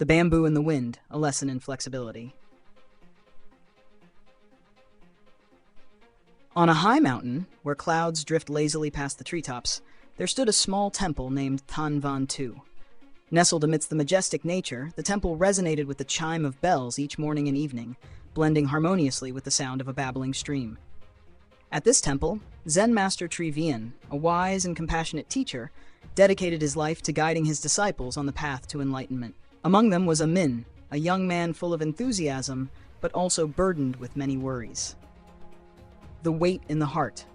The Bamboo in the Wind, a lesson in flexibility. On a high mountain, where clouds drift lazily past the treetops, there stood a small temple named Thanh Van Temple. Nestled amidst the majestic nature, the temple resonated with the chime of bells each morning and evening, blending harmoniously with the sound of a babbling stream. At this temple, Zen Master Tri Vien, a wise and compassionate teacher, dedicated his life to guiding his disciples on the path to enlightenment. Among them was A Minh, a young man full of enthusiasm, but also burdened with many worries. The weight in the heart.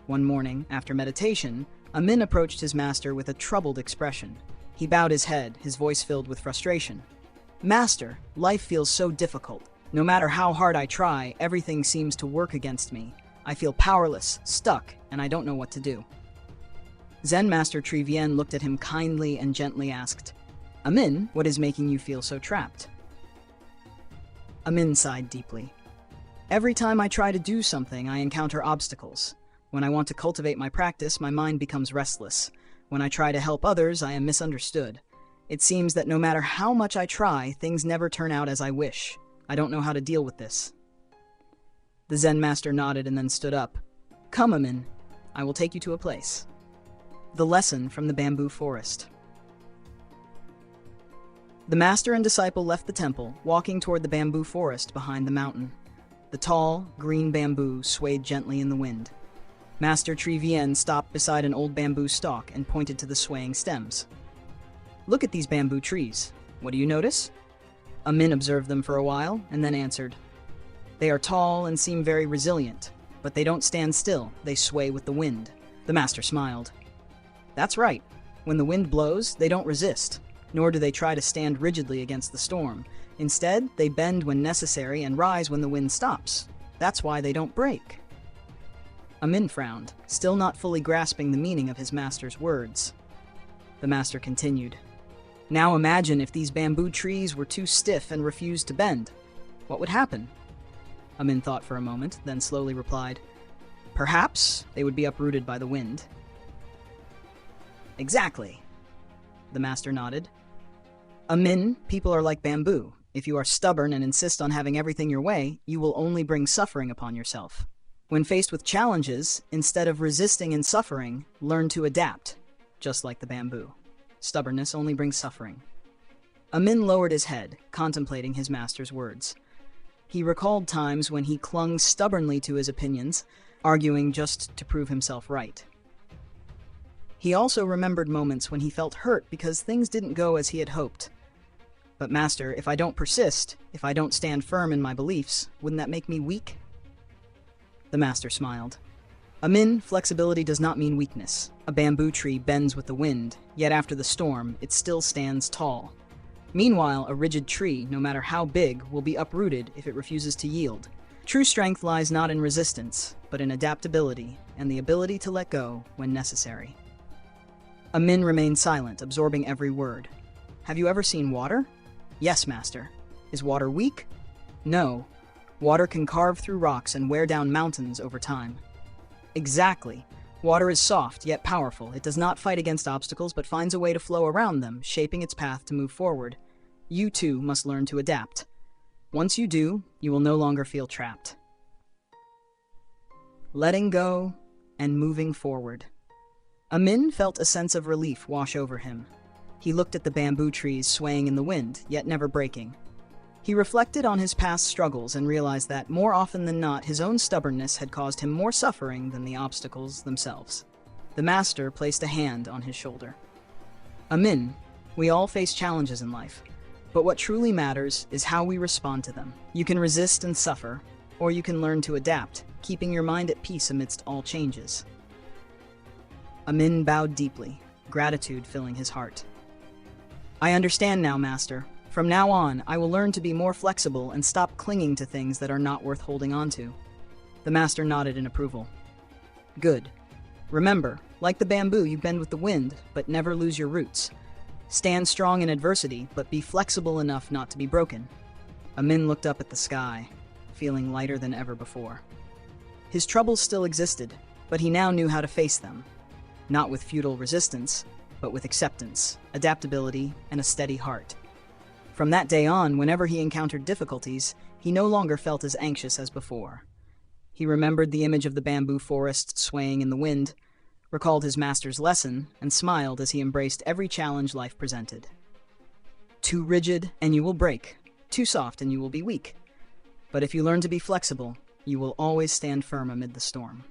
One morning, after meditation, A Minh approached his master with a troubled expression. He bowed his head, his voice filled with frustration. "Master, life feels so difficult. No matter how hard I try, everything seems to work against me. I feel powerless, stuck, and I don't know what to do." Zen Master Tri Vien looked at him kindly and gently asked, "A Minh, what is making you feel so trapped?" A Minh sighed deeply. "Every time I try to do something, I encounter obstacles. When I want to cultivate my practice, my mind becomes restless. When I try to help others, I am misunderstood. It seems that no matter how much I try, things never turn out as I wish. I don't know how to deal with this." The Zen master nodded and then stood up. "Come, A Minh, I will take you to a place." The lesson from the bamboo forest. The master and disciple left the temple, walking toward the bamboo forest behind the mountain. The tall, green bamboo swayed gently in the wind. Master Tri Vien stopped beside an old bamboo stalk and pointed to the swaying stems. "Look at these bamboo trees. What do you notice?" A Minh observed them for a while and then answered, "They are tall and seem very resilient, but they don't stand still, they sway with the wind." The master smiled. "That's right. When the wind blows, they don't resist, nor do they try to stand rigidly against the storm. Instead, they bend when necessary and rise when the wind stops. That's why they don't break." A Minh frowned, still not fully grasping the meaning of his master's words. The master continued, "Now imagine if these bamboo trees were too stiff and refused to bend. What would happen?" A Minh thought for a moment, then slowly replied, "Perhaps they would be uprooted by the wind." "Exactly." The master nodded. "A Minh, people are like bamboo. If you are stubborn and insist on having everything your way, you will only bring suffering upon yourself. When faced with challenges, instead of resisting and suffering, learn to adapt, just like the bamboo. Stubbornness only brings suffering." A Minh lowered his head, contemplating his master's words. He recalled times when he clung stubbornly to his opinions, arguing just to prove himself right. He also remembered moments when he felt hurt because things didn't go as he had hoped. "But Master, if I don't persist, if I don't stand firm in my beliefs, wouldn't that make me weak?" The master smiled. "A Minh, flexibility does not mean weakness. A bamboo tree bends with the wind, yet after the storm, it still stands tall. Meanwhile, a rigid tree, no matter how big, will be uprooted if it refuses to yield. True strength lies not in resistance, but in adaptability and the ability to let go when necessary." A Minh remained silent, absorbing every word. "Have you ever seen water?" "Yes, Master." "Is water weak?" "No. Water can carve through rocks and wear down mountains over time." "Exactly. Water is soft, yet powerful. It does not fight against obstacles, but finds a way to flow around them, shaping its path to move forward. You, too, must learn to adapt. Once you do, you will no longer feel trapped." Letting go and moving forward. A Minh felt a sense of relief wash over him. He looked at the bamboo trees swaying in the wind, yet never breaking. He reflected on his past struggles and realized that, more often than not, his own stubbornness had caused him more suffering than the obstacles themselves. The master placed a hand on his shoulder. "A Minh, we all face challenges in life, but what truly matters is how we respond to them. You can resist and suffer, or you can learn to adapt, keeping your mind at peace amidst all changes." A Minh bowed deeply, gratitude filling his heart. "I understand now, Master. From now on, I will learn to be more flexible and stop clinging to things that are not worth holding on to." The master nodded in approval. "Good. Remember, like the bamboo, you bend with the wind, but never lose your roots. Stand strong in adversity, but be flexible enough not to be broken." A Minh looked up at the sky, feeling lighter than ever before. His troubles still existed, but he now knew how to face them. Not with futile resistance, but with acceptance, adaptability, and a steady heart. From that day on, whenever he encountered difficulties, he no longer felt as anxious as before. He remembered the image of the bamboo forest swaying in the wind, recalled his master's lesson, and smiled as he embraced every challenge life presented. Too rigid, and you will break. Too soft, and you will be weak. But if you learn to be flexible, you will always stand firm amid the storm.